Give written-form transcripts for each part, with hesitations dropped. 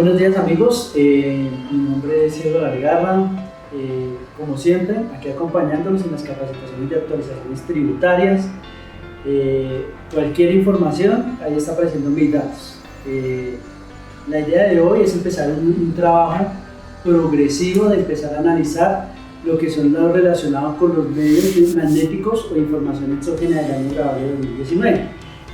buenos días amigos, mi nombre es Diego Largarra, como siempre aquí acompañándolos en las capacitaciones de actualizaciones tributarias. Cualquier información, ahí está apareciendo mis datos. La idea de hoy es empezar un trabajo progresivo de empezar a analizar lo que son los relacionados con los medios magnéticos o información exógena del año grabado de 2019.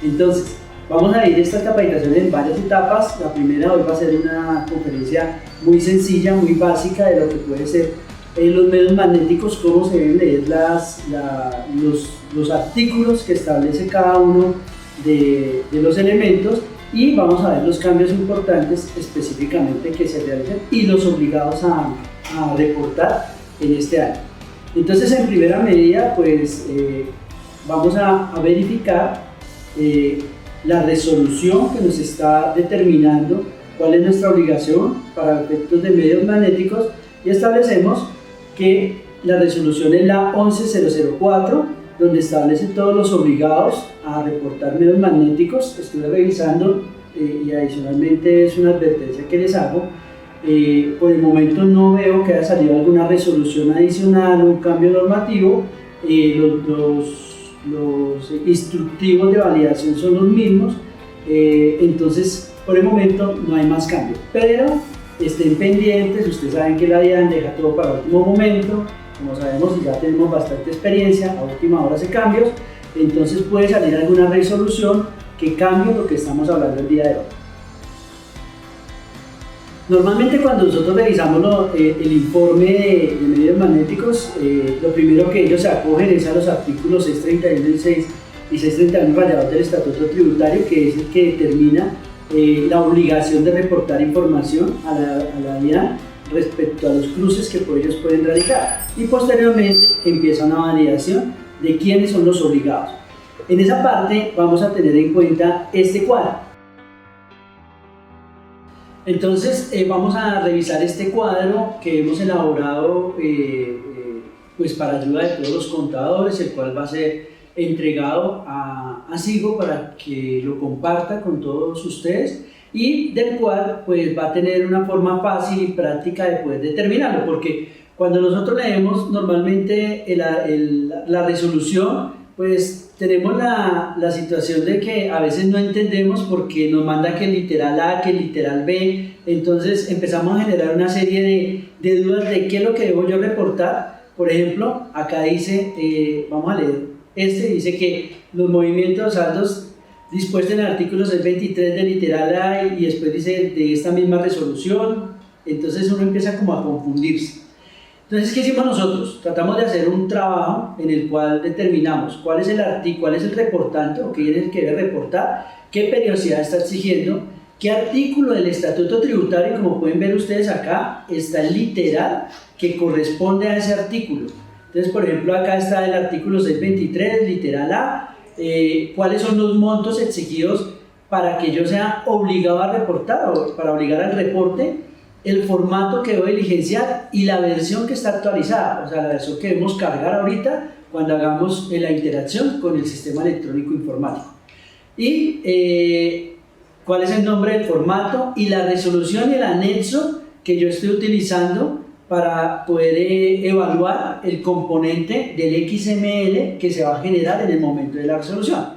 Entonces, vamos a ir estas capacitaciones en varias etapas. La primera hoy va a ser una conferencia muy sencilla, muy básica de lo que puede ser los medios magnéticos, cómo se deben leer los artículos que establece cada uno de los elementos, y vamos a ver los cambios importantes específicamente que se realizan y los obligados a reportar en este año. Entonces, en primera medida, pues vamos a verificar la resolución que nos está determinando cuál es nuestra obligación para efectos de medios magnéticos, y establecemos que la resolución es la 11004, donde establece todos los obligados a reportar medios magnéticos. Estuve revisando y adicionalmente es una advertencia que les hago. Por el momento no veo que haya salido alguna resolución adicional o un cambio normativo. Los instructivos de validación son los mismos, entonces por el momento no hay más cambios, pero estén pendientes. Ustedes saben que la DIAN deja todo para el último momento, como sabemos, y ya tenemos bastante experiencia, a última hora hace cambios, entonces puede salir alguna resolución que cambie lo que estamos hablando el día de hoy. Normalmente cuando nosotros revisamos el informe de medios magnéticos, lo primero que ellos se acogen es a los artículos 631 y 631 rayados del Estatuto Tributario, que es el que determina la obligación de reportar información a la DIAN respecto a los cruces que ellos pueden realizar, y posteriormente empieza una validación de quiénes son los obligados. En esa parte vamos a tener en cuenta este cuadro. Entonces vamos a revisar este cuadro que hemos elaborado pues para ayuda de todos los contadores, el cual va a ser entregado a SIGO para que lo comparta con todos ustedes, y del cual pues va a tener una forma fácil y práctica de poder determinarlo, porque cuando nosotros leemos normalmente la resolución, pues tenemos la situación de que a veces no entendemos porque nos manda que el literal A, que el literal B, entonces empezamos a generar una serie de dudas de qué es lo que debo yo reportar. Por ejemplo, acá dice, vamos a leer dice que los movimientos saldos dispuestos en el artículo 623 del literal A, y después dice de esta misma resolución, entonces uno empieza como a confundirse. Entonces, ¿qué hicimos nosotros? Tratamos de hacer un trabajo en el cual determinamos cuál es el reportante o quién es el que debe reportar, qué periodicidad está exigiendo, qué artículo del Estatuto Tributario, como pueden ver ustedes acá, está el literal que corresponde a ese artículo. Entonces, por ejemplo, acá está el artículo 623, literal A, cuáles son los montos exigidos para que yo sea obligado a reportar o para obligar al reporte, el formato que debo diligenciar y la versión que está actualizada, o sea, la versión que debemos cargar ahorita cuando hagamos la interacción con el sistema electrónico informático. Y cuál es el nombre del formato y la resolución y el anexo que yo estoy utilizando para poder evaluar el componente del XML que se va a generar en el momento de la resolución.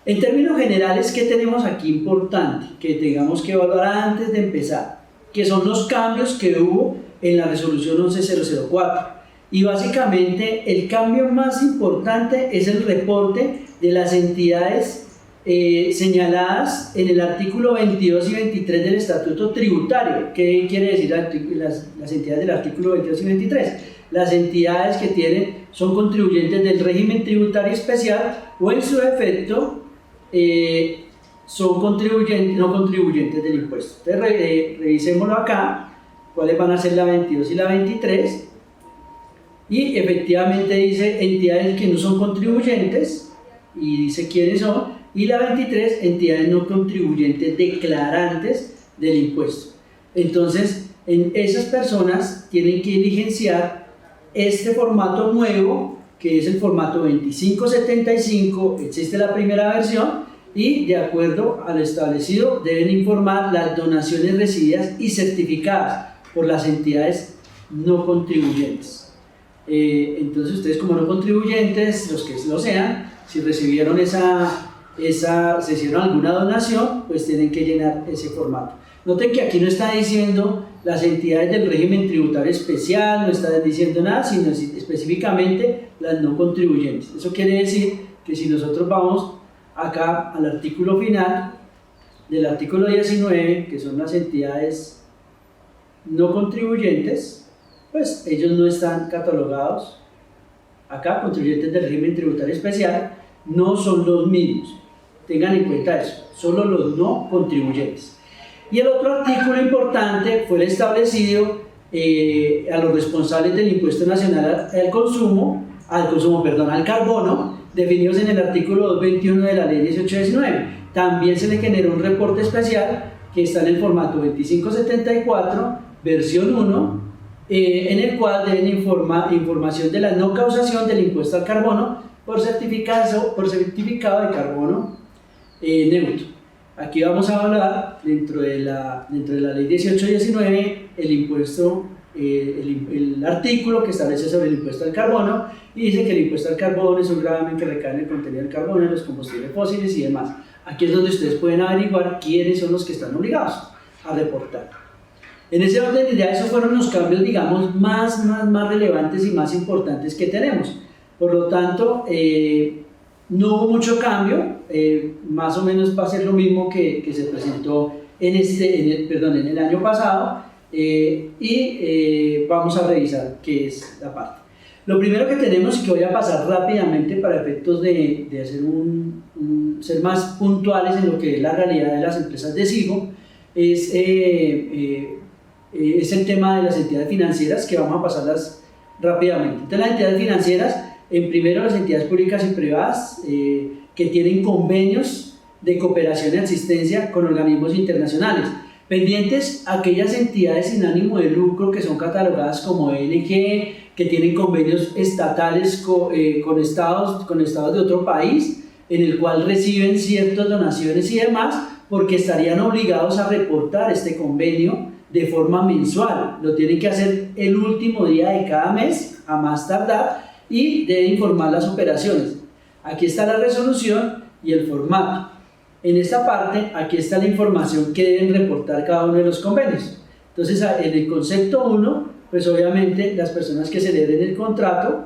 En términos generales, ¿qué tenemos aquí importante que tengamos que evaluar antes de empezar? Que son los cambios que hubo en la resolución 11004, y básicamente el cambio más importante es el reporte de las entidades señaladas en el artículo 22 y 23 del Estatuto Tributario. ¿Qué quiere decir las entidades del artículo 22 y 23? Las entidades que son contribuyentes del régimen tributario especial, o en su defecto son no contribuyentes del impuesto. Entonces revisémoslo acá, cuáles van a ser la 22 y la 23, y efectivamente dice entidades que no son contribuyentes, y dice quiénes son, y la 23, entidades no contribuyentes declarantes del impuesto. Entonces, esas personas tienen que diligenciar este formato nuevo, que es el formato 2575, existe la primera versión, y de acuerdo a lo establecido deben informar las donaciones recibidas y certificadas por las entidades no contribuyentes. Entonces ustedes como no contribuyentes, los que lo sean, si recibieron si hicieron alguna donación, pues tienen que llenar ese formato. Noten que aquí no está diciendo las entidades del régimen tributario especial, no está diciendo nada, sino específicamente las no contribuyentes. Eso quiere decir que si nosotros vamos acá al artículo final del artículo 19, que son las entidades no contribuyentes, pues ellos no están catalogados acá, contribuyentes del régimen tributario especial, no son los mismos. Tengan en cuenta eso, solo los no contribuyentes. Y el otro artículo importante fue el establecido a los responsables del impuesto nacional al carbono, definidos en el artículo 221 de la ley 1819. También se le generó un reporte especial que está en el formato 2574, versión 1, en el cual deben información de la no causación del impuesto al carbono por certificado de carbono neutro. Aquí vamos a hablar dentro de la ley 1819 el impuesto, el artículo que establece sobre el impuesto al carbono, y dice que el impuesto al carbono es un gravamen que recae en el contenido del carbono, en los combustibles fósiles y demás. Aquí es donde ustedes pueden averiguar quiénes son los que están obligados a reportar. En ese orden de ideas, esos fueron los cambios, digamos, más relevantes y más importantes que tenemos. Por lo tanto, no hubo mucho cambio, más o menos va a ser lo mismo que se presentó en el año pasado, y vamos a revisar qué es la parte. Lo primero que tenemos, y que voy a pasar rápidamente para efectos de hacer ser más puntuales en lo que es la realidad de las empresas de SIGO, es el tema de las entidades financieras, que vamos a pasarlas rápidamente. Entonces, las entidades financieras, en primero las entidades públicas y privadas que tienen convenios de cooperación y asistencia con organismos internacionales, pendientes aquellas entidades sin ánimo de lucro que son catalogadas como ONG, que tienen convenios estatales con estados de otro país, en el cual reciben ciertas donaciones y demás, porque estarían obligados a reportar este convenio de forma mensual. Lo tienen que hacer el último día de cada mes, a más tardar, y debe informar las operaciones. Aquí está la resolución y el formato. En esta parte, aquí está la información que deben reportar cada uno de los convenios. Entonces, en el concepto 1, pues obviamente las personas que celebren el contrato,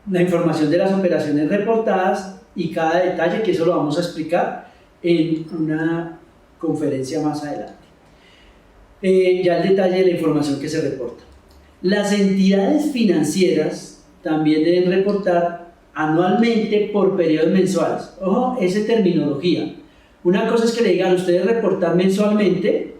la información de las operaciones reportadas y cada detalle, que eso lo vamos a explicar en una conferencia más adelante. Ya el detalle de la información que se reporta. Las entidades financieras también deben reportar anualmente por periodos mensuales. Ojo, esa terminología. Una cosa es que le digan a ustedes reportar mensualmente,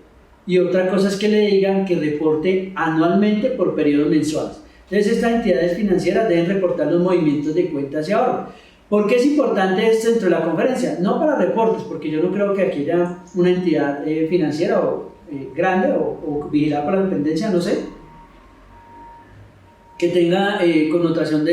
y otra cosa es que le digan que reporte anualmente por periodos mensuales. Entonces, estas entidades financieras deben reportar los movimientos de cuentas y ahorro. ¿Por qué es importante esto dentro de la conferencia? No para reportes, porque yo no creo que aquí haya una entidad financiera grande o vigilada por la dependencia, no sé, que tenga connotación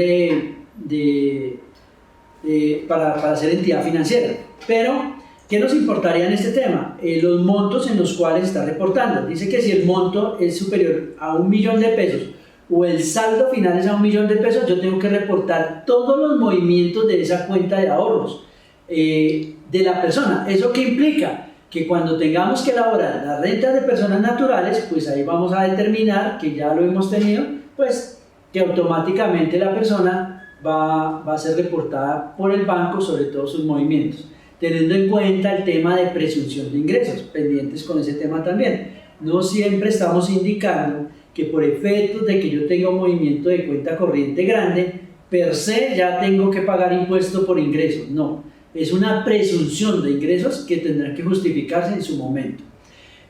para ser entidad financiera. Pero, ¿qué nos importaría en este tema? Los montos en los cuales está reportando. Dice que si el monto es superior a 1 millón de pesos o el saldo final es a 1 millón de pesos, yo tengo que reportar todos los movimientos de esa cuenta de ahorros de la persona. ¿Eso qué implica? Que cuando tengamos que elaborar las rentas de personas naturales, pues ahí vamos a determinar, que ya lo hemos tenido, pues que automáticamente la persona va a ser reportada por el banco sobre todos sus movimientos, teniendo en cuenta el tema de presunción de ingresos, pendientes con ese tema también. No siempre estamos indicando que por efectos de que yo tenga un movimiento de cuenta corriente grande, per se ya tengo que pagar impuesto por ingresos. No, es una presunción de ingresos que tendrá que justificarse en su momento.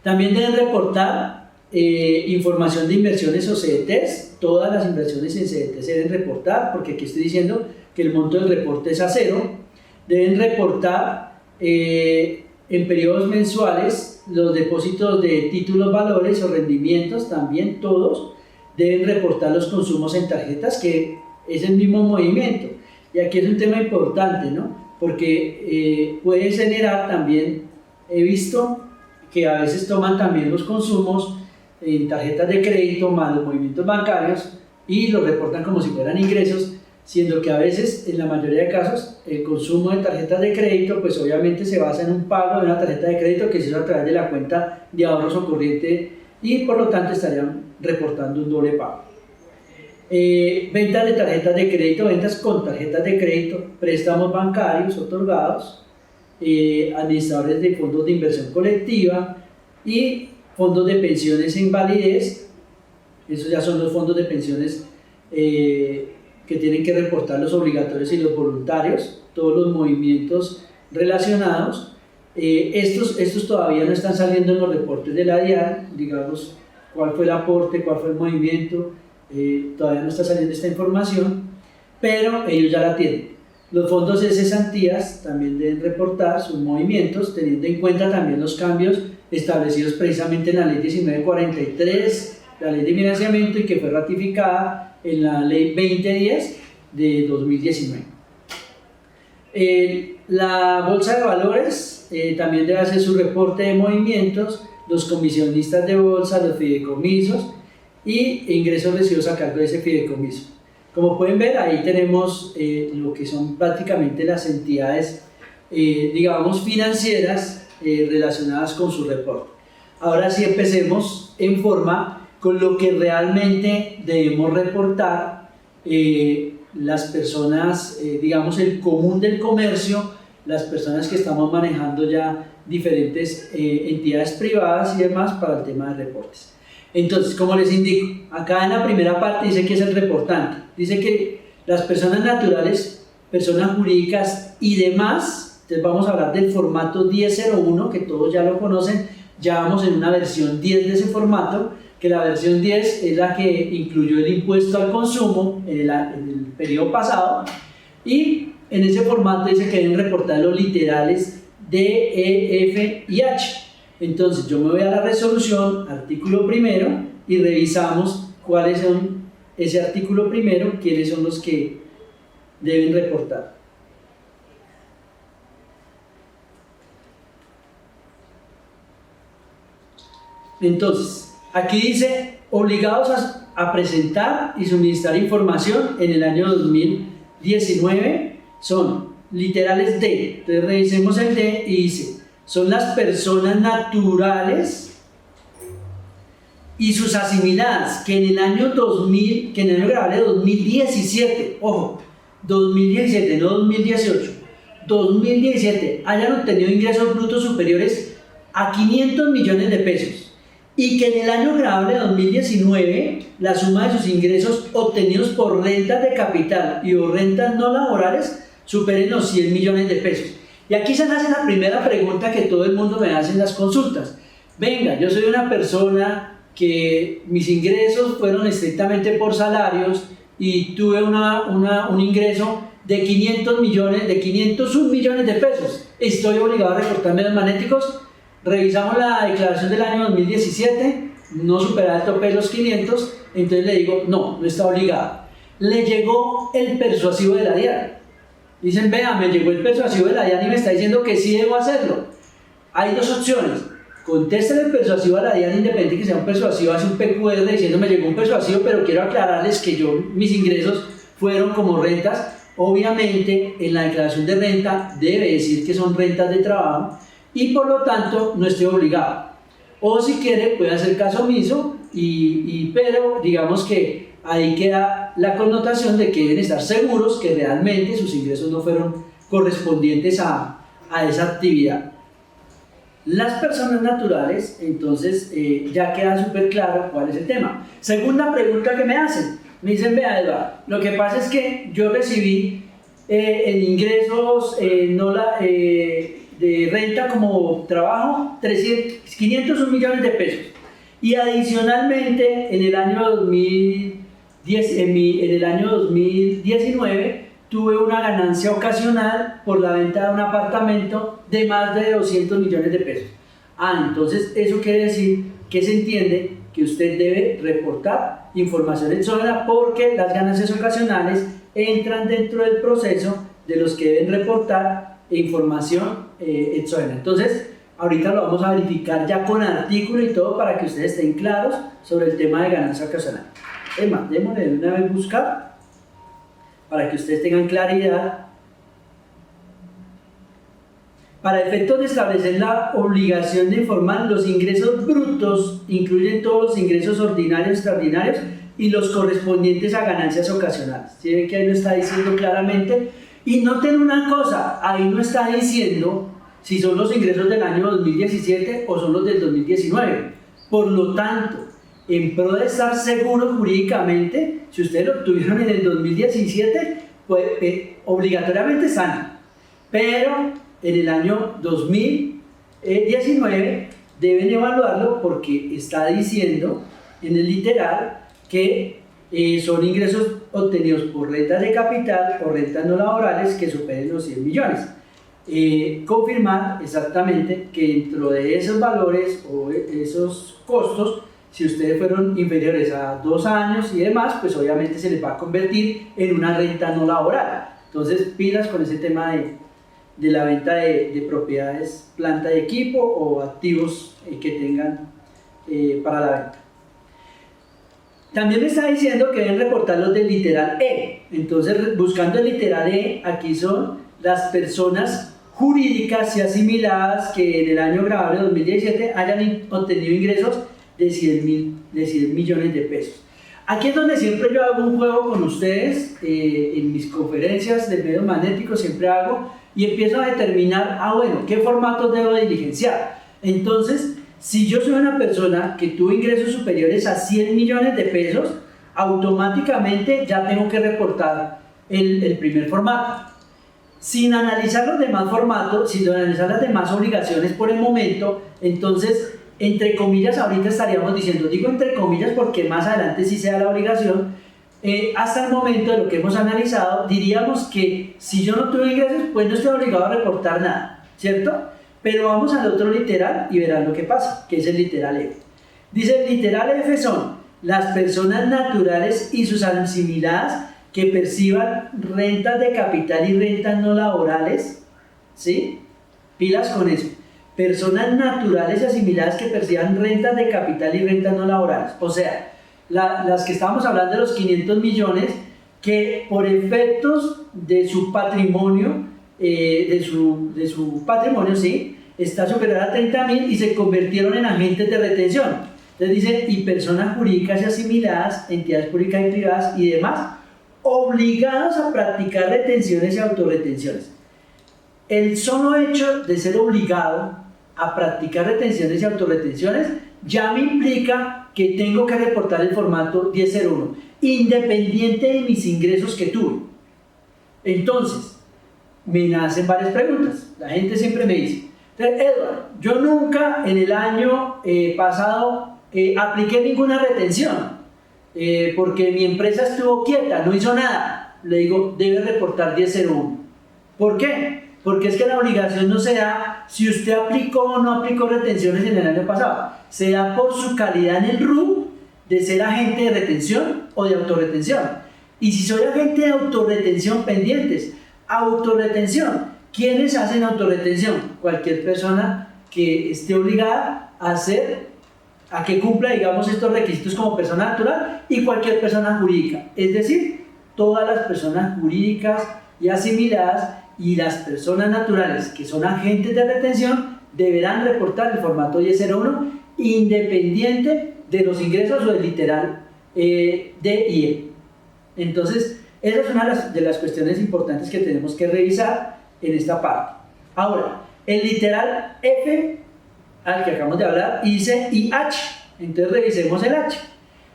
También deben reportar información de inversiones o CDTs. Todas las inversiones en CDT se deben reportar, porque aquí estoy diciendo que el monto del reporte es a cero. Deben reportar en periodos mensuales los depósitos de títulos, valores o rendimientos, también todos. Deben reportar los consumos en tarjetas, que es el mismo movimiento. Y aquí es un tema importante, ¿no? porque puede generar también, he visto que a veces toman también los consumos en tarjetas de crédito más los movimientos bancarios y los reportan como si fueran ingresos, siendo que a veces, en la mayoría de casos, el consumo de tarjetas de crédito pues obviamente se basa en un pago de una tarjeta de crédito que se hizo a través de la cuenta de ahorros o corriente y por lo tanto estarían reportando un doble pago. Ventas de tarjetas de crédito, ventas con tarjetas de crédito, préstamos bancarios otorgados, administradores de fondos de inversión colectiva y fondos de pensiones en validez. Esos ya son los fondos de pensiones que tienen que reportar los obligatorios y los voluntarios, todos los movimientos relacionados. Estos todavía no están saliendo en los reportes de la DIAN, digamos cuál fue el aporte, cuál fue el movimiento, todavía no está saliendo esta información, pero ellos ya la tienen. Los fondos de cesantías también deben reportar sus movimientos, teniendo en cuenta también los cambios establecidos precisamente en la Ley 1943, la Ley de Financiamiento, y que fue ratificada en la Ley 2010 de 2019. La Bolsa de Valores también debe hacer su reporte de movimientos, los comisionistas de bolsa, los fideicomisos y ingresos recibidos a cargo de ese fideicomiso. Como pueden ver, ahí tenemos lo que son prácticamente las entidades, digamos, financieras relacionadas con su reporte. Ahora sí empecemos en forma con lo que realmente debemos reportar las personas, digamos, el común del comercio, las personas que estamos manejando ya diferentes entidades privadas y demás para el tema de reportes. Entonces, como les indico, acá en la primera parte dice que es el reportante. Dice que las personas naturales, personas jurídicas y demás, entonces vamos a hablar del formato 1001, que todos ya lo conocen, ya vamos en una versión 10 de ese formato, que la versión 10 es la que incluyó el impuesto al consumo en el periodo pasado, y en ese formato dice que deben reportar los literales D, E, F y H. Entonces yo me voy a la resolución, artículo primero, y revisamos cuáles son ese artículo primero, quiénes son los que deben reportar. Entonces, aquí dice, obligados a presentar y suministrar información en el año 2019, son literales D. Entonces revisemos el D y dice, son las personas naturales y sus asimiladas que en el año 2000, que en el año grabable 2017, ojo, 2017, no 2018, 2017, hayan obtenido ingresos brutos superiores a 500 millones de pesos y que en el año grabable 2019 la suma de sus ingresos obtenidos por rentas de capital y o rentas no laborales superen los 100 millones de pesos. Y aquí se hace la primera pregunta que todo el mundo me hace en las consultas. Venga, yo soy una persona que mis ingresos fueron estrictamente por salarios y tuve un ingreso de 500 millones, de 501 millones de pesos. ¿Estoy obligado a reportar medios magnéticos? Revisamos la declaración del año 2017, no superaba el tope de los 500, entonces le digo, no está obligado. Le llegó el persuasivo de la DIAN. Dicen, vea, me llegó el persuasivo de la DIAN y me está diciendo que sí debo hacerlo. Hay dos opciones. Contéstele el persuasivo a la DIAN, independiente que sea un persuasivo, hace un PQR diciendo me llegó un persuasivo, pero quiero aclararles que mis ingresos fueron como rentas. Obviamente, en la declaración de renta debe decir que son rentas de trabajo y por lo tanto no estoy obligado. O si quiere, puede hacer caso omiso, pero digamos que ahí queda la connotación de que deben estar seguros que realmente sus ingresos no fueron correspondientes a esa actividad. Las personas naturales, entonces ya queda súper claro cuál es el tema. Segunda pregunta que me hacen, me dicen, vea Eduardo, lo que pasa es que yo recibí en ingresos de renta como trabajo 501 millones de pesos y adicionalmente en el año 2019 tuve una ganancia ocasional por la venta de un apartamento de más de 200 millones de pesos. Entonces eso quiere decir que se entiende que usted debe reportar información exógena porque las ganancias ocasionales entran dentro del proceso de los que deben reportar información exógena. Entonces, ahorita lo vamos a verificar ya con artículo y todo para que ustedes estén claros sobre el tema de ganancia ocasional. Es más, démosle de una vez buscar para que ustedes tengan claridad. Para efectos de establecer la obligación de informar, los ingresos brutos incluyen todos los ingresos ordinarios, extraordinarios y los correspondientes a ganancias ocasionales. ¿Sí ven que ahí lo está diciendo claramente? Y noten una cosa, ahí no está diciendo si son los ingresos del año 2017 o son los del 2019. Por lo tanto, en pro de estar seguros jurídicamente, si ustedes lo obtuvieron en el 2017, pues obligatoriamente están. Pero en el año 2019 deben evaluarlo porque está diciendo en el literal que son ingresos obtenidos por rentas de capital o rentas no laborales que superen los 100 millones. Confirmar exactamente que dentro de esos valores o esos costos, si ustedes fueron inferiores a 2 años y demás, pues obviamente se les va a convertir en una renta no laboral. Entonces, pilas con ese tema de la venta de propiedades, planta de equipo o activos que tengan para la venta. También me está diciendo que deben reportar los del literal E. Entonces, buscando el literal E, aquí son las personas jurídicas y asimiladas que en el año grabable 2017 hayan obtenido ingresos de 100 millones de pesos. Aquí es donde siempre yo hago un juego con ustedes, en mis conferencias de medios magnéticos siempre hago, y empiezo a determinar, bueno, ¿qué formatos debo diligenciar? Entonces, si yo soy una persona que tuvo ingresos superiores a 100 millones de pesos, automáticamente ya tengo que reportar el primer formato. Sin analizar los demás formatos, sin analizar las demás obligaciones por el momento, entonces, entre comillas, ahorita estaríamos diciendo, digo entre comillas porque más adelante sí sea la obligación, hasta el momento de lo que hemos analizado, diríamos que si yo no tuve ingresos, pues no estoy obligado a reportar nada, ¿cierto? Pero vamos al otro literal y verán lo que pasa, que es el literal F. Dice, el literal F son las personas naturales y sus asimiladas que perciban rentas de capital y rentas no laborales, ¿sí? Pilas con eso. Personas naturales y asimiladas que perciban rentas de capital y rentas no laborales. O sea, las que estábamos hablando de los 500 millones, que por efectos de su patrimonio, de su patrimonio, sí, está superior a 30.000 y se convirtieron en agentes de retención. Entonces dice, y personas jurídicas y asimiladas, entidades públicas y privadas y demás, obligados a practicar retenciones y autorretenciones. El solo hecho de ser obligado a practicar retenciones y autorretenciones ya me implica que tengo que reportar el formato 1001, independiente de mis ingresos que tuve. Entonces, me nacen varias preguntas. La gente siempre me dice, Edward, yo nunca en el año pasado apliqué ninguna retención, porque mi empresa estuvo quieta, no hizo nada. Le digo, debe reportar 1001. ¿Por qué? Porque es que la obligación no se da si usted aplicó o no aplicó retenciones en el año pasado. Se da por su calidad en el RUC de ser agente de retención o de autorretención. Y si soy agente de autorretención, pendientes. Autorretención. ¿Quiénes hacen autorretención? Cualquier persona que esté obligada a que cumpla, digamos, estos requisitos como persona natural y cualquier persona jurídica. Es decir, todas las personas jurídicas y asimiladas y las personas naturales que son agentes de retención deberán reportar el formato 1001 independiente de los ingresos o del literal D y E. Entonces, esa es una de las cuestiones importantes que tenemos que revisar en esta parte. Ahora, el literal F, al que acabamos de hablar, dice IH. Entonces, revisemos el H.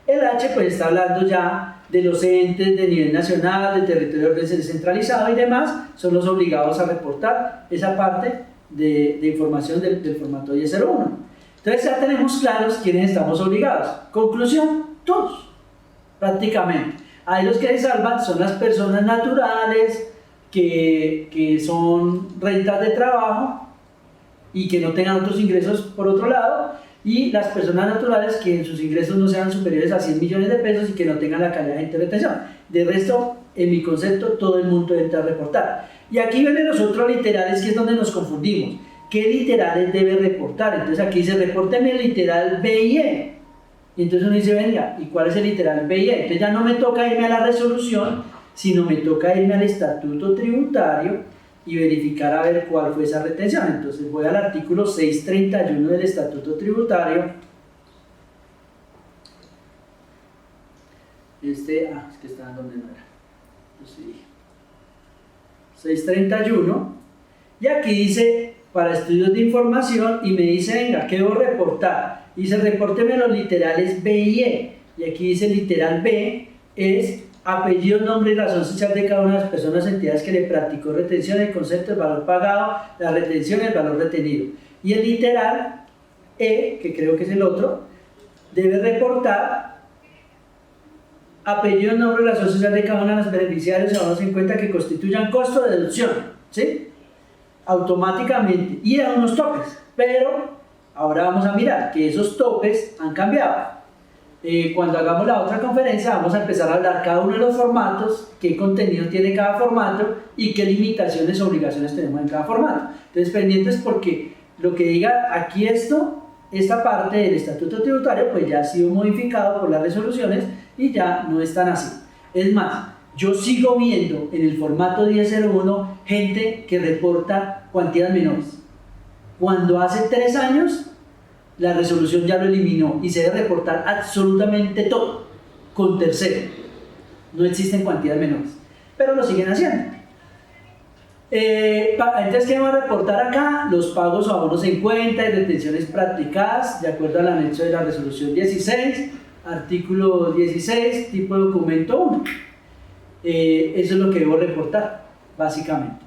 El H pues está hablando ya de los entes de nivel nacional, de territorio descentralizado y demás, son los obligados a reportar esa parte de información del formato 1001. Entonces ya tenemos claros quiénes estamos obligados. Conclusión, todos, prácticamente. Ahí los que se salvan son las personas naturales que son rentas de trabajo y que no tengan otros ingresos por otro lado, y las personas naturales que sus ingresos no sean superiores a 100 millones de pesos y que no tengan la calidad de agente de retención. De resto, en mi concepto, todo el mundo entra a reportar. Y aquí vienen los otros literales, que es donde nos confundimos. ¿Qué literales debe reportar? Entonces aquí dice, repórteme el literal B y E. Y entonces uno dice, venga, ¿y cuál es el literal B y E? Entonces ya no me toca irme a la resolución, sino me toca irme al estatuto tributario y verificar a ver cuál fue esa retención. Entonces voy al artículo 631 del estatuto tributario. Es que está donde no era. Sí. 631, y aquí dice para estudios de información y me dice, venga, ¿qué debo reportar? Dice, repórteme los literales B y E, y aquí dice literal B es apellido, nombre y razón social de cada una de las personas, entidades que le practicó retención, el concepto, el valor pagado, la retención, el valor retenido. Y el literal E, que creo que es el otro, debe reportar apellido, nombre y razón social de cada uno de los beneficiarios, tomando en cuenta que constituyan costo de deducción, ¿sí? Automáticamente, y da unos topes, pero ahora vamos a mirar que esos topes han cambiado. Cuando hagamos la otra conferencia vamos a empezar a hablar cada uno de los formatos, qué contenido tiene cada formato y qué limitaciones o obligaciones tenemos en cada formato. Entonces pendientes, porque lo que diga aquí esta parte del estatuto tributario pues ya ha sido modificado por las resoluciones y ya no es tan así. Es más, yo sigo viendo en el formato 1001 gente que reporta cuantías menores, cuando hace 3 años la resolución ya lo eliminó y se debe reportar absolutamente todo con tercero. No existen cuantías menores, pero lo siguen haciendo. Entonces, ¿qué va a reportar acá? Los pagos o abonos en cuenta y retenciones practicadas de acuerdo al anexo de la resolución 16, artículo 16, tipo de documento 1. Eso es lo que debo reportar, básicamente.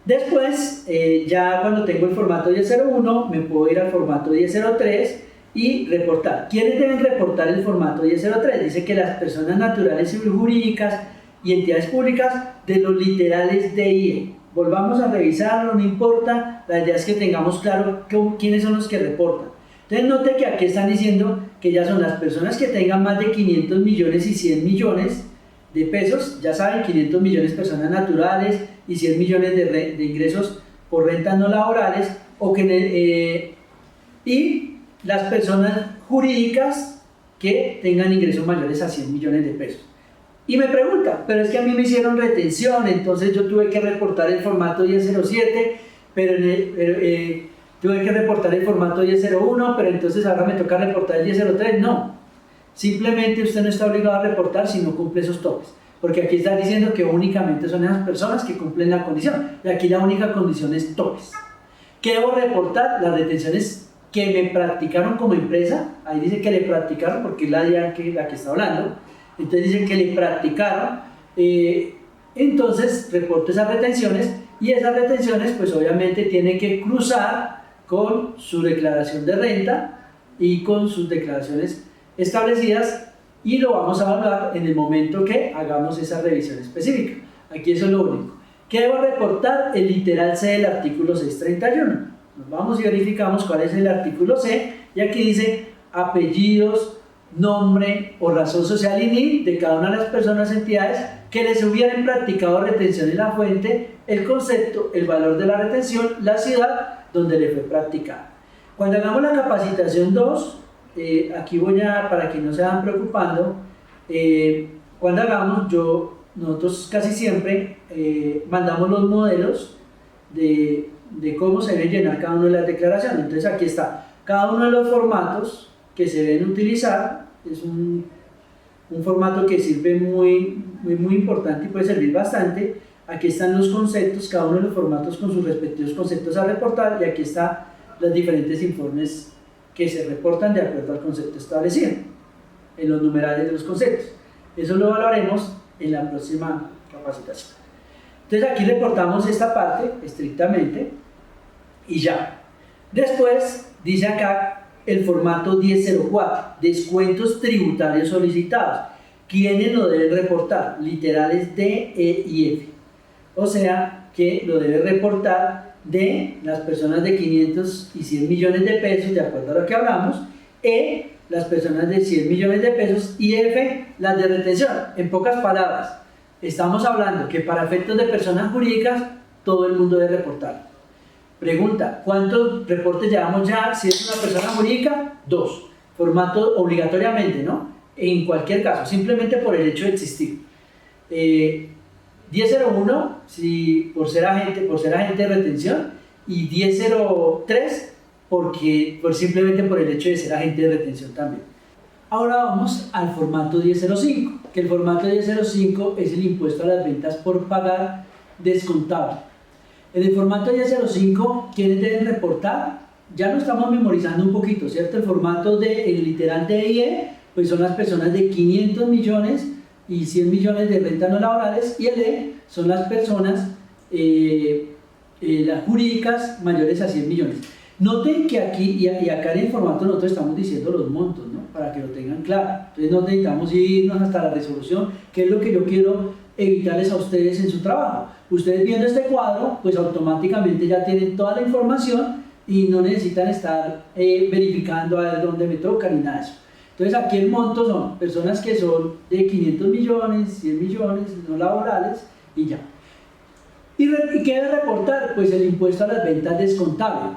Después, ya cuando tengo el formato 1001, me puedo ir al formato 1003 y reportar. ¿Quiénes deben reportar el formato 1003? Dice que las personas naturales y jurídicas y entidades públicas de los literales D y E. Volvamos a revisarlo, no importa, la idea es que tengamos claro quiénes son los que reportan. Entonces note que aquí están diciendo que ya son las personas que tengan más de 500 millones y 100 millones de pesos, ya saben, 500 millones personas naturales y 100 millones de ingresos por rentas no laborales, y las personas jurídicas que tengan ingresos mayores a 100 millones de pesos. Y me pregunta, pero es que a mí me hicieron retención, entonces yo tuve que reportar el formato 1007, tuve que reportar el formato 1001, pero entonces ahora me toca reportar el 1003. No, simplemente usted no está obligado a reportar si no cumple esos topes, porque aquí está diciendo que únicamente son esas personas que cumplen la condición, y aquí la única condición es topes. ¿Qué debo reportar? Las retenciones que me practicaron como empresa, ahí dice que le practicaron porque es la que está hablando, entonces dicen que le practicaron, entonces reporto esas retenciones, y esas retenciones pues obviamente tienen que cruzar con su declaración de renta y con sus declaraciones establecidas, y lo vamos a hablar en el momento que hagamos esa revisión específica. Aquí eso es lo único. ¿Qué debo reportar? El literal C del artículo 631. Nos vamos y verificamos cuál es el artículo C, y aquí dice apellidos, nombre o razón social y NIF de cada una de las personas, entidades que les hubieran practicado retención en la fuente, el concepto, el valor de la retención, la ciudad donde le fue practicada. Cuando hagamos la capacitación 2, aquí para que no se vayan preocupando, cuando hagamos, nosotros casi siempre mandamos los modelos de cómo se debe llenar cada una de las declaraciones. Entonces aquí está cada uno de los formatos que se deben utilizar. Es un formato que sirve muy importante y puede servir bastante. Aquí están los conceptos, cada uno de los formatos con sus respectivos conceptos a reportar, y aquí están los diferentes informes que se reportan de acuerdo al concepto establecido en los numerales de los conceptos. Eso lo valoraremos en la próxima capacitación. Entonces aquí reportamos esta parte estrictamente y ya. Después dice acá el formato 1004, descuentos tributarios solicitados. ¿Quiénes lo deben reportar? Literales D, E y F. O sea que lo debe reportar D, las personas de 500 y 100 millones de pesos, de acuerdo a lo que hablamos. E, las personas de 100 millones de pesos. Y F, las de retención. En pocas palabras, estamos hablando que para efectos de personas jurídicas, todo el mundo debe reportar. Pregunta, ¿cuántos reportes llevamos ya? Si es una persona jurídica, 2. Formato obligatoriamente, ¿no? En cualquier caso, simplemente por el hecho de existir. 1001, si por ser agente de retención, y 1003, simplemente por el hecho de ser agente de retención también. Ahora vamos al formato 1005, que el formato 1005 es el impuesto a las ventas por pagar descontable. En el formato 1005, ¿quiénes deben reportar? Ya lo estamos memorizando un poquito, ¿cierto? El formato el literal de IE, pues son las personas de 500 millones y 100 millones de rentas no laborales, y el E son las personas las jurídicas mayores a 100 millones. Noten que aquí y acá en el formato nosotros estamos diciendo los montos, ¿no? Para que lo tengan claro. Entonces no necesitamos irnos hasta la resolución, que es lo que yo quiero evitarles a ustedes en su trabajo. Ustedes viendo este cuadro, pues automáticamente ya tienen toda la información y no necesitan estar verificando a ver dónde me toca ni nada de eso. Entonces aquí el monto son personas que son de 500 millones, 100 millones, no laborales y ya. ¿Y qué debe reportar? Pues el impuesto a las ventas descontable.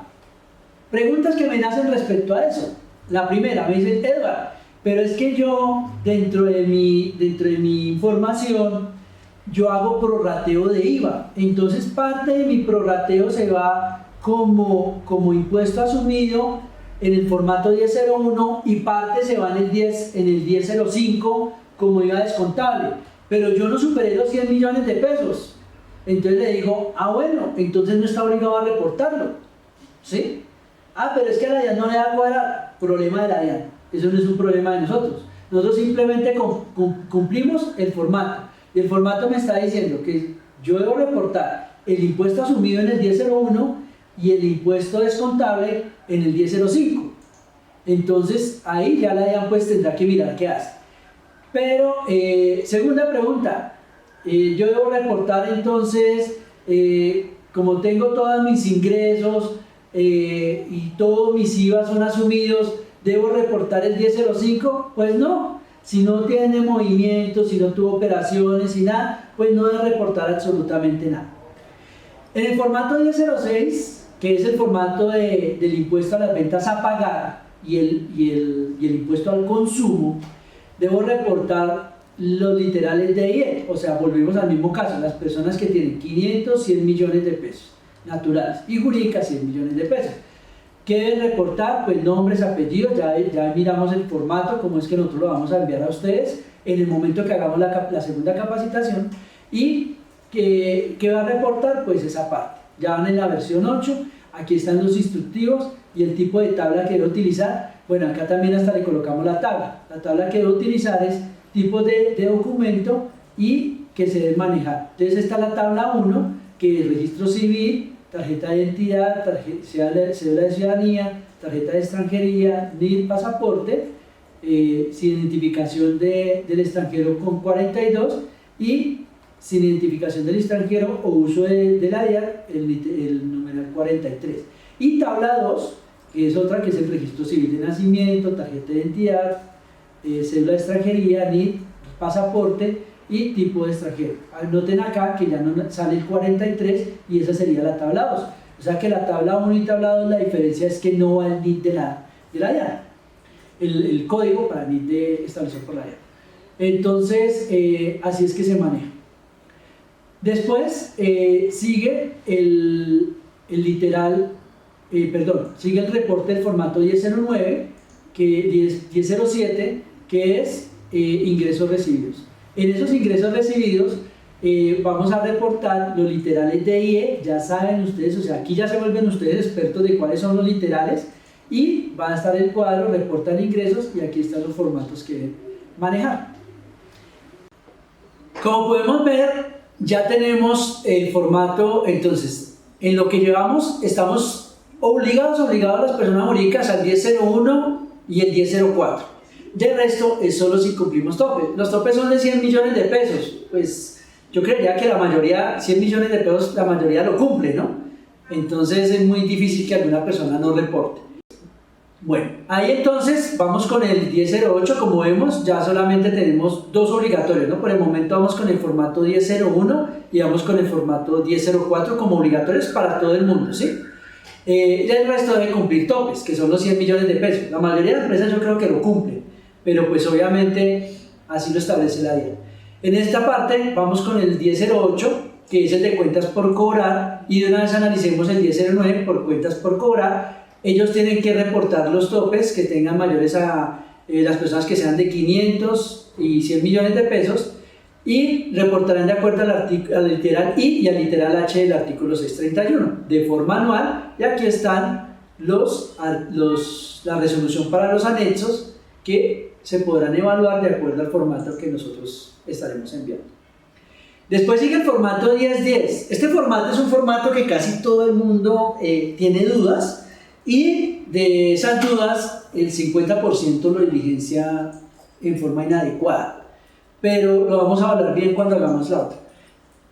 Preguntas que me nacen respecto a eso. La primera, me dicen, Edward, pero es que yo dentro de mi información yo hago prorrateo de IVA, entonces parte de mi prorrateo se va como impuesto asumido en el formato 1001 y parte se va en el 1005 como IVA descontable, pero yo no superé los 100 millones de pesos. Entonces le digo, bueno, entonces no está obligado a reportarlo, ¿sí? Pero es que a la DIAN no le da cuadrar. Problema de la DIAN, eso no es un problema de nosotros. Nosotros simplemente cumplimos el formato. Y el formato me está diciendo que yo debo reportar el impuesto asumido en el 1001 y el impuesto descontable en el 1005. Entonces ahí ya la DIAN pues tendrá que mirar qué hace. Pero, segunda pregunta, yo debo reportar entonces, como tengo todos mis ingresos y todos mis IVA son asumidos, ¿debo reportar el 1005? Pues no. Si no tiene movimiento, si no tuvo operaciones y nada, pues no debe reportar absolutamente nada. En el formato 1006, que es el formato del impuesto a las ventas a pagar y el impuesto al consumo, debo reportar los literales de IE, o sea, volvemos al mismo caso, las personas que tienen 500, 100 millones de pesos naturales y jurídicas 100 millones de pesos. ¿Qué deben reportar? Pues nombres, apellidos, ya miramos el formato, cómo es que nosotros lo vamos a enviar a ustedes en el momento que hagamos la segunda capacitación. ¿Y qué va a reportar? Pues esa parte. Ya van en la versión 8, aquí están los instructivos y el tipo de tabla que debe utilizar. Bueno, acá también hasta le colocamos la tabla. La tabla que debe utilizar es tipos de documento y que se debe manejar. Entonces está la tabla 1, que es registro civil, tarjeta de identidad, cédula de ciudadanía, tarjeta de extranjería, NID, pasaporte, sin identificación del extranjero con 42 y sin identificación del extranjero o uso de la DIAN, el numeral 43. Y tabla 2, que es otra, que es el registro civil de nacimiento, tarjeta de identidad, cédula de extranjería, NID, pasaporte y tipo de extranjero. Noten acá que ya no sale el 43 y esa sería la tabla 2. O sea que la tabla 1 y tabla 2, la diferencia es que no va el NID de la DIAN, el código para NID establecido por la DIAN. Entonces, así es que se maneja. Después sigue sigue el reporte del formato 1009, 1007, que es ingresos recibidos. En esos ingresos recibidos vamos a reportar los literales de IE, ya saben ustedes, o sea, aquí ya se vuelven ustedes expertos de cuáles son los literales y va a estar el cuadro, reportan ingresos y aquí están los formatos que deben manejar. Como podemos ver, ya tenemos el formato, entonces, en lo que llevamos estamos obligados las personas jurídicas al 1001 y el 1004. De resto es solo si cumplimos topes. Los topes son de 100 millones de pesos. Pues yo creería que la mayoría, 100 millones de pesos, la mayoría lo cumple, ¿no? Entonces es muy difícil que alguna persona no reporte. Bueno, ahí entonces vamos con el 1008. Como vemos, ya solamente tenemos dos obligatorios, ¿no? Por el momento vamos con el formato 1001 y vamos con el formato 1004 como obligatorios para todo el mundo, ¿sí? Y el resto debe cumplir topes, que son los 100 millones de pesos. La mayoría de empresas yo creo que lo cumplen, pero pues obviamente así lo establece la DIAN. En esta parte vamos con el 1008, que es el de cuentas por cobrar, y de una vez analicemos el 1009 por cuentas por cobrar. Ellos tienen que reportar los topes que tengan mayores a las personas que sean de 500 y 100 millones de pesos, y reportarán de acuerdo al literal I y al literal H del artículo 631 de forma anual. Y aquí están la resolución para los anexos que se podrán evaluar de acuerdo al formato que nosotros estaremos enviando. Después sigue el formato 1010. Este formato es un formato que casi todo el mundo tiene dudas, y de esas dudas el 50% lo diligencia en forma inadecuada, pero lo vamos a hablar bien cuando hagamos la otra.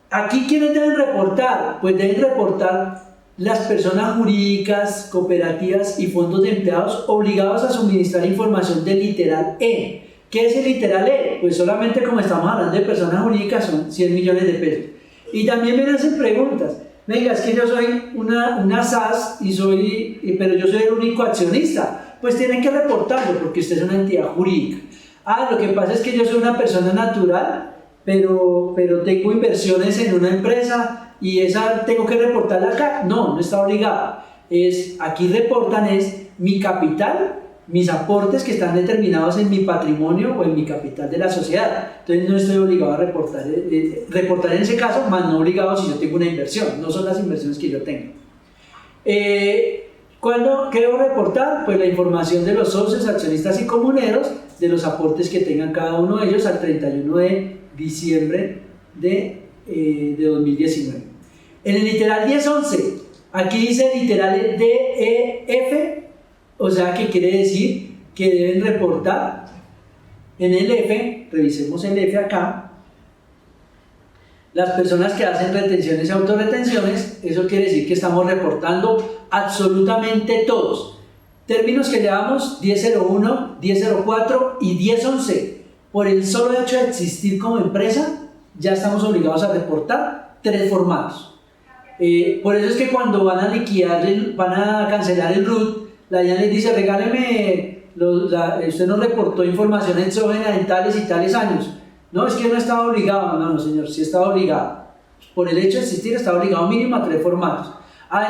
Aquí, ¿quiénes deben reportar? Pues deben reportar las personas jurídicas, cooperativas y fondos de empleados obligados a suministrar información del literal E. ¿Qué es el literal E? Pues solamente, como estamos hablando de personas jurídicas, son 100 millones de pesos. Y también me hacen preguntas. Venga, es que yo soy una SAS, pero yo soy el único accionista. Pues tienen que reportarlo porque usted es una entidad jurídica. Lo que pasa es que yo soy una persona natural, pero tengo inversiones en una empresa y esa tengo que reportarla acá. No está obligado. Aquí reportan mi capital, mis aportes que están determinados en mi patrimonio o en mi capital de la sociedad. Entonces no estoy obligado a reportar en ese caso, más no obligado si yo tengo una inversión. No son las inversiones que yo tengo. ¿Cuándo debo reportar? Pues la información de los socios, accionistas y comuneros, de los aportes que tengan cada uno de ellos al 31 de diciembre de 2019. En el literal 1011, aquí dice literal DEF, o sea que quiere decir que deben reportar en el F. Revisemos el F acá. Las personas que hacen retenciones y autorretenciones, eso quiere decir que estamos reportando absolutamente todos. Términos que llevamos 1001, 1004 y 1011. Por el solo hecho de existir como empresa, ya estamos obligados a reportar 3 formatos. Por eso es que cuando van a liquidar, van a cancelar el RUT, la DIAN les dice: regáleme, usted nos reportó información exógena en tales y tales años. No, es que no estaba obligado. No, señor, sí estaba obligado. Por el hecho de existir, estaba obligado mínimo a 3 formatos.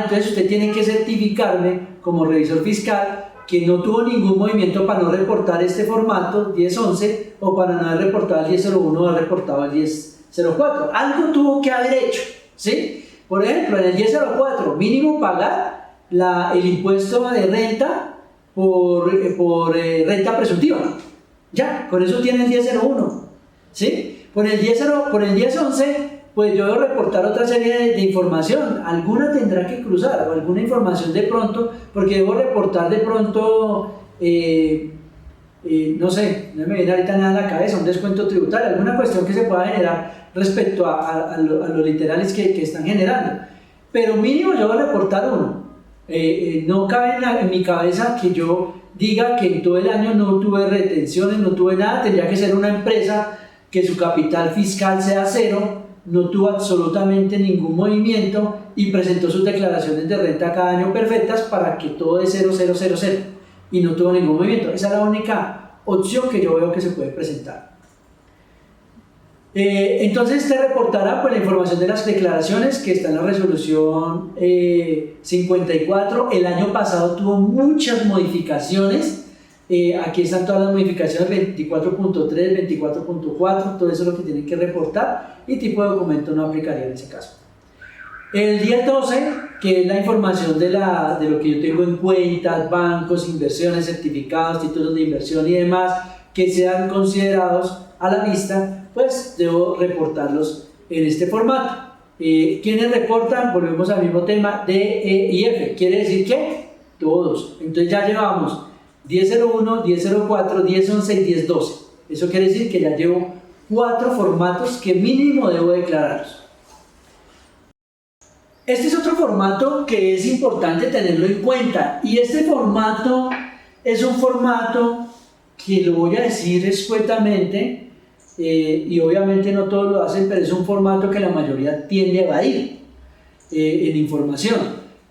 Entonces usted tiene que certificarme como revisor fiscal que no tuvo ningún movimiento para no reportar este formato 1011, o para no haber reportado el 1001 o haber reportado el 1004. Algo tuvo que haber hecho, ¿sí? Por ejemplo, en el 1004, mínimo pagar el impuesto de renta por renta presuntiva. Ya, con eso tiene el 1001, ¿sí? Por el 1011, pues yo debo reportar otra serie de información. Alguna tendrá que cruzar, o alguna información de pronto, porque debo reportar de pronto, no sé, no me viene ahorita nada a la cabeza, un descuento tributario, alguna cuestión que se pueda generar respecto a los literales que están generando. Pero mínimo yo voy a reportar uno. No cabe en mi cabeza que yo diga que en todo el año no tuve retenciones, no tuve nada. Tendría que ser una empresa que su capital fiscal sea 0, no tuvo absolutamente ningún movimiento y presentó sus declaraciones de renta cada año perfectas para que todo es 0, 0, 0, 0 y no tuvo ningún movimiento. Esa es la única opción que yo veo que se puede presentar. Entonces usted reportará pues la información de las declaraciones que está en la resolución 54. El año pasado tuvo muchas modificaciones. Aquí están todas las modificaciones: 24.3, 24.4, todo eso es lo que tienen que reportar, y tipo de documento no aplicaría en ese caso. El 1012, que es la información de lo que yo tengo en cuentas, bancos, inversiones, certificados, títulos de inversión y demás, que sean considerados a la vista, pues debo reportarlos en este formato. ¿Quiénes reportan? Volvemos al mismo tema, D, E y F. ¿Quiere decir que? Todos. Entonces ya llevamos 1001, 1004, 1011 y 1012. Eso quiere decir que ya llevo 4 formatos que mínimo debo declararlos. Este es otro formato que es importante tenerlo en cuenta, y este formato es un formato que lo voy a decir escuetamente, y obviamente no todos lo hacen, pero es un formato que la mayoría tiende a evadir en información,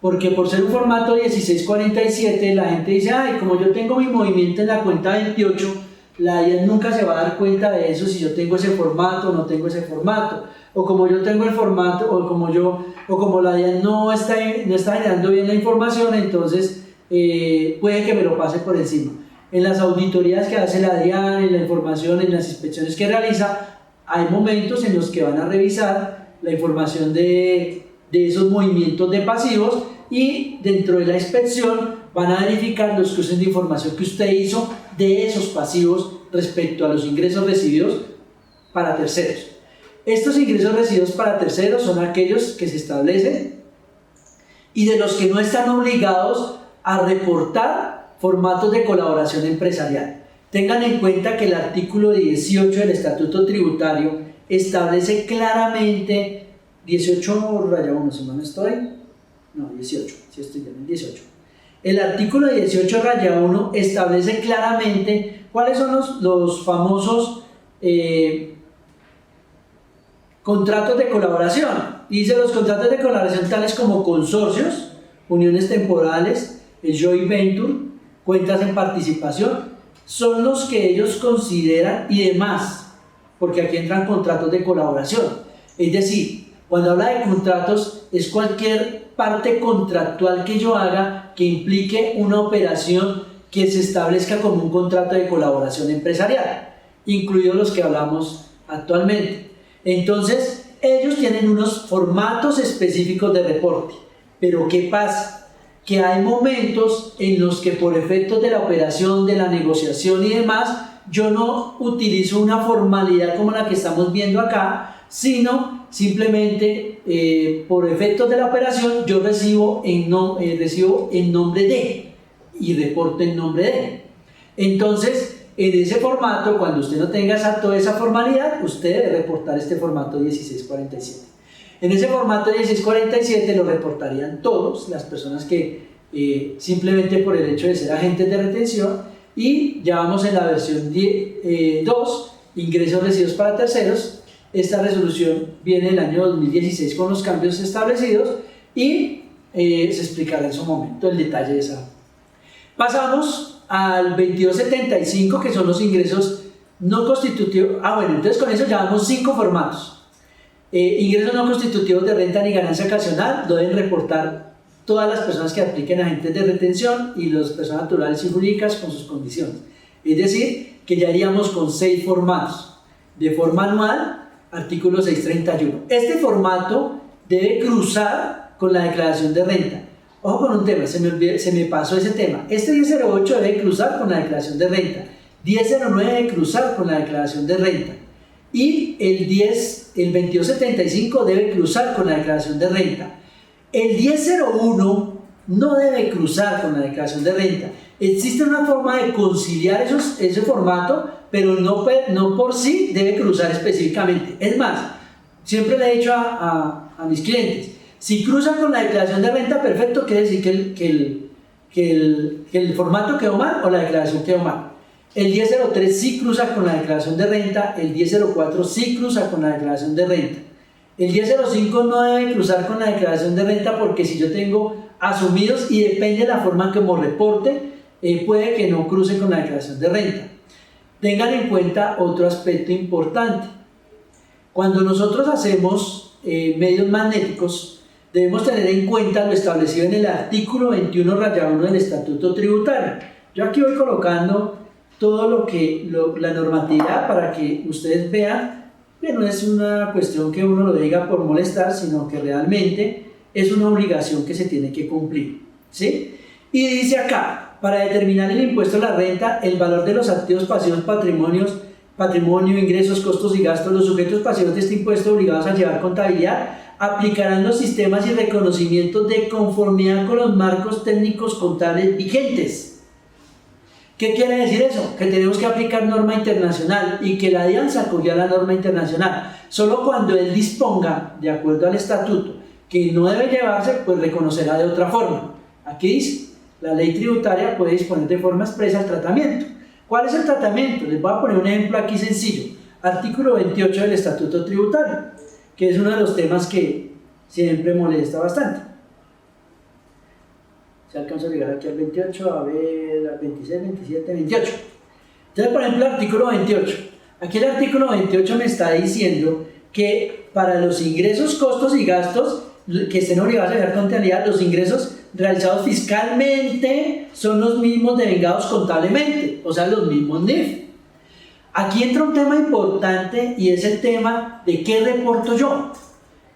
porque por ser un formato 1647 la gente dice, ay, como yo tengo mi movimiento en la cuenta 28, la DIAN nunca se va a dar cuenta de eso si yo tengo ese formato o no tengo ese formato, o como yo tengo el formato, o como la DIAN no está generando bien la información, entonces puede que me lo pase por encima. En las auditorías que hace la DIAN, en la información, en las inspecciones que realiza, hay momentos en los que van a revisar la información de esos movimientos de pasivos, y dentro de la inspección van a verificar los cruces de información que usted hizo de esos pasivos respecto a los ingresos recibidos para terceros. Estos ingresos recibidos para terceros son aquellos que se establecen y de los que no están obligados a reportar formatos de colaboración empresarial. Tengan en cuenta que el artículo 18 del Estatuto Tributario establece claramente, 18/1, si no estoy, no, 18, si estoy bien, el 18. El artículo 18/1 establece claramente cuáles son los famosos contratos de colaboración. Dice los contratos de colaboración tales como consorcios, uniones temporales, el joint venture, cuentas en participación, son los que ellos consideran, y demás, porque aquí entran contratos de colaboración. Es decir, cuando habla de contratos, es cualquier parte contractual que yo haga que implique una operación que se establezca como un contrato de colaboración empresarial, incluidos los que hablamos actualmente. Entonces, ellos tienen unos formatos específicos de reporte, pero ¿qué pasa? Que hay momentos en los que por efectos de la operación, de la negociación y demás, yo no utilizo una formalidad como la que estamos viendo acá, sino simplemente por efectos de la operación yo recibo en nombre de y reporto en nombre de. Entonces, en ese formato, cuando usted no tenga toda esa formalidad, usted debe reportar este formato 1647. En ese formato 1647 lo reportarían todos, las personas que simplemente por el hecho de ser agentes de retención, y ya vamos en la versión 2, ingresos recibidos para terceros. Esta resolución viene del año 2016 con los cambios establecidos, y se explicará en su momento el detalle de esa. Pasamos al 2275, que son los ingresos no constitutivos. Entonces con eso llevamos 5 formatos. Ingresos no constitutivos de renta ni ganancia ocasional lo deben reportar todas las personas que apliquen agentes de retención y las personas naturales y jurídicas con sus condiciones. Es decir, que ya iríamos con 6 formatos. De forma anual, artículo 631. Este formato debe cruzar con la declaración de renta. Ojo con un tema, se me pasó ese tema. Este 1008 debe cruzar con la declaración de renta. 1009 debe cruzar con la declaración de renta. Y el 2275 debe cruzar con la declaración de renta. El 1001 no debe cruzar con la declaración de renta. Existe una forma de conciliar ese formato, pero no por sí debe cruzar específicamente. Es más, siempre le he dicho a mis clientes, si cruza con la declaración de renta, perfecto, quiere decir que el formato quedó mal o la declaración quedó mal. El 1003 sí cruza con la declaración de renta, el 1004 sí cruza con la declaración de renta. El 1005 no debe cruzar con la declaración de renta, porque si yo tengo asumidos y depende de la forma como reporte, puede que no cruce con la declaración de renta. Tengan en cuenta otro aspecto importante. Cuando nosotros hacemos medios magnéticos, debemos tener en cuenta lo establecido en el artículo 21/1 del Estatuto Tributario. Yo aquí voy colocando todo la normatividad para que ustedes vean que no es una cuestión que uno lo diga por molestar, sino que realmente es una obligación que se tiene que cumplir, ¿sí? Y dice acá, para determinar el impuesto a la renta, el valor de los activos pasivos, patrimonio, ingresos, costos y gastos, los sujetos pasivos de este impuesto obligados a llevar contabilidad aplicarán los sistemas y reconocimientos de conformidad con los marcos técnicos contables vigentes. ¿Qué quiere decir eso? Que tenemos que aplicar norma internacional, y que la DIAN se acogió a la norma internacional. Solo cuando él disponga, de acuerdo al estatuto, que no debe llevarse, pues reconocerá de otra forma. Aquí dice, la ley tributaria puede disponer de forma expresa el tratamiento. ¿Cuál es el tratamiento? Les voy a poner un ejemplo aquí sencillo. Artículo 28 del Estatuto Tributario, que es uno de los temas que siempre molesta bastante. Si alcanzo a llegar aquí al 28, a ver, al 26, 27, 28. Entonces, por ejemplo, el artículo 28. Aquí el artículo 28 me está diciendo que para los ingresos, costos y gastos que estén obligados a dejar contabilidad, los ingresos realizados fiscalmente son los mismos devengados contablemente, o sea, los mismos NIF. Aquí entra un tema importante y es el tema de qué reporto yo.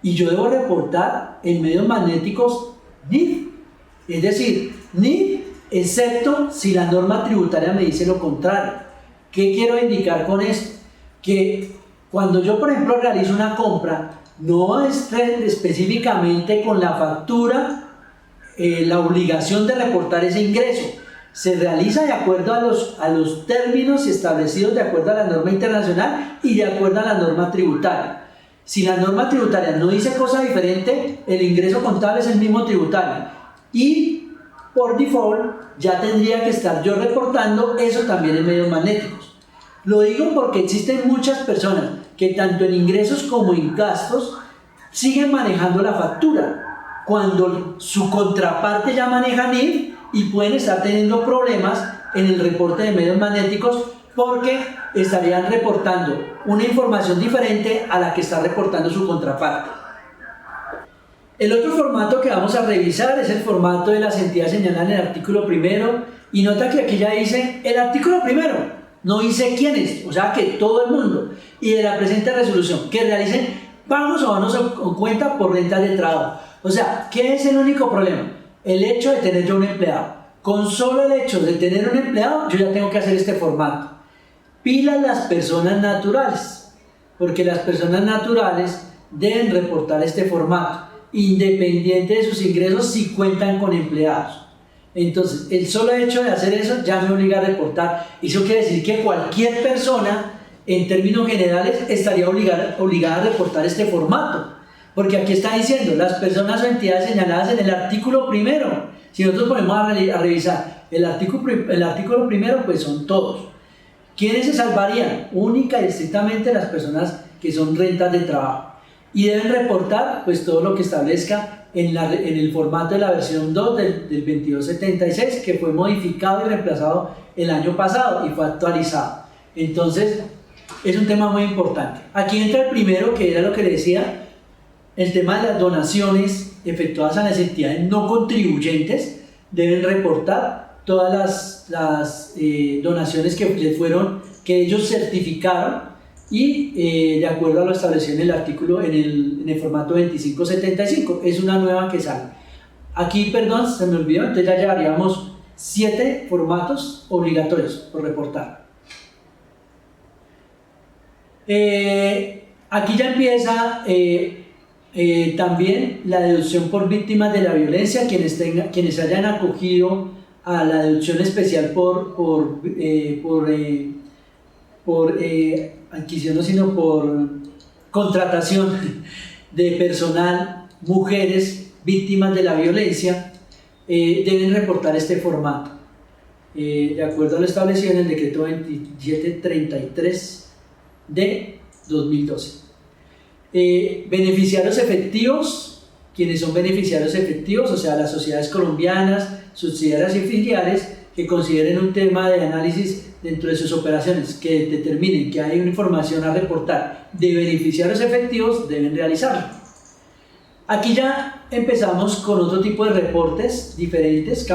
Y yo debo reportar en medios magnéticos NIF. Es decir, NIF, excepto si la norma tributaria me dice lo contrario. ¿Qué quiero indicar con esto? Que cuando yo, por ejemplo, realizo una compra, no es específicamente con la factura la obligación de reportar ese ingreso. Se realiza de acuerdo a los términos establecidos de acuerdo a la norma internacional y de acuerdo a la norma tributaria. Si la norma tributaria no dice cosa diferente, el ingreso contable es el mismo tributario. Y por default ya tendría que estar yo reportando eso también en medios magnéticos. Lo digo porque existen muchas personas que tanto en ingresos como en gastos siguen manejando la factura, cuando su contraparte ya maneja NIF y pueden estar teniendo problemas en el reporte de medios magnéticos porque estarían reportando una información diferente a la que está reportando su contraparte. El otro formato que vamos a revisar es el formato de las entidades señaladas en el artículo primero, y nota que aquí ya dice el artículo primero, no dice quiénes, o sea que todo el mundo, y de la presente resolución, que realicen pagos o bonos o cuenta por rentas de trabajo. O sea, ¿qué es el único problema? El hecho de tener yo un empleado. Con solo el hecho de tener un empleado, yo ya tengo que hacer este formato. Pilas las personas naturales, porque las personas naturales deben reportar este formato, independiente de sus ingresos si cuentan con empleados. Entonces, el solo hecho de hacer eso ya me obliga a reportar. Eso quiere decir que cualquier persona, en términos generales, estaría obligada a reportar este formato. Porque aquí está diciendo, las personas o entidades señaladas en el artículo primero. Si nosotros ponemos a revisar el artículo primero, pues son todos. ¿Quiénes se salvarían? Única y estrictamente las personas que son rentas de trabajo. Y deben reportar pues todo lo que establezca en el formato de la versión 2 del 2276, que fue modificado y reemplazado el año pasado y fue actualizado. Entonces, es un tema muy importante. Aquí entra el primero, que era lo que le decía, el tema de las donaciones efectuadas a las entidades no contribuyentes. Deben reportar todas las donaciones que ellos certificaron y de acuerdo a lo establecido en el artículo, en el formato 2575. Es una nueva que sale. Aquí, perdón, se me olvidó, entonces ya llevaríamos 7 formatos obligatorios por reportar. Aquí ya empieza también la deducción por víctimas de la violencia, quienes hayan acogido a la deducción especial por adquisición, no, sino por contratación de personal, mujeres víctimas de la violencia, deben reportar este formato, de acuerdo a lo establecido en el decreto 2733 de 2012. Beneficiarios efectivos, quienes son beneficiarios efectivos, o sea, las sociedades colombianas, subsidiarias y filiales, que consideren un tema de análisis dentro de sus operaciones, que determinen que hay una información a reportar de beneficiarios efectivos, deben realizarlo. Aquí ya empezamos con otro tipo de reportes diferentes,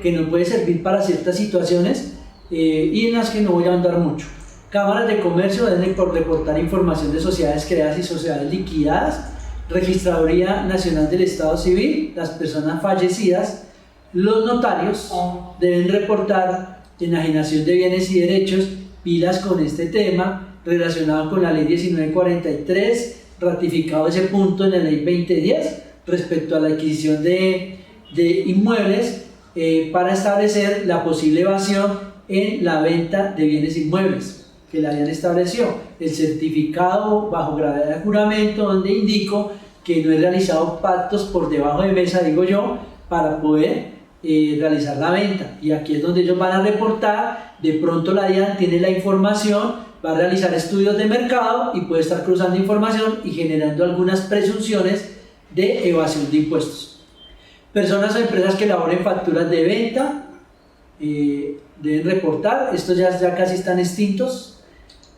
que nos puede servir para ciertas situaciones y en las que no voy a andar mucho. Cámaras de comercio deben reportar información de sociedades creadas y sociedades liquidadas, Registraduría Nacional del Estado Civil, las personas fallecidas. Los notarios deben reportar enajenación de bienes y derechos, pilas con este tema relacionado con la ley 1943, ratificado ese punto en la ley 2010 respecto a la adquisición de inmuebles para establecer la posible evasión en la venta de bienes inmuebles que la DIAN estableció, el certificado bajo gravedad de juramento, donde indico que no he realizado pactos por debajo de mesa, digo yo, para poder realizar la venta. Y aquí es donde ellos van a reportar, de pronto la DIAN tiene la información, va a realizar estudios de mercado y puede estar cruzando información y generando algunas presunciones de evasión de impuestos. Personas o empresas que elaboren facturas de venta deben reportar, estos ya casi están extintos,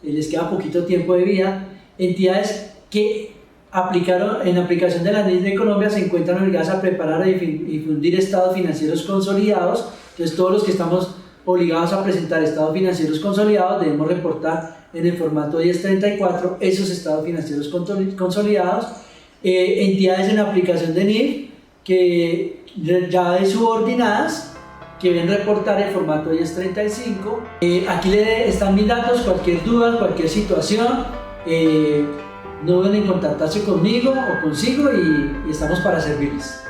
les queda poquito tiempo de vida. Entidades que en aplicación de la ley de Colombia se encuentran obligadas a preparar y difundir estados financieros consolidados. Entonces todos los que estamos obligados a presentar estados financieros consolidados debemos reportar en el formato 1034 esos estados financieros consolidados. Entidades en aplicación de NIF que ya de subordinadas que deben reportar el formato 1035. Aquí están mis datos, cualquier duda, cualquier situación, no duden en contactarse conmigo o consigo y estamos para servirles.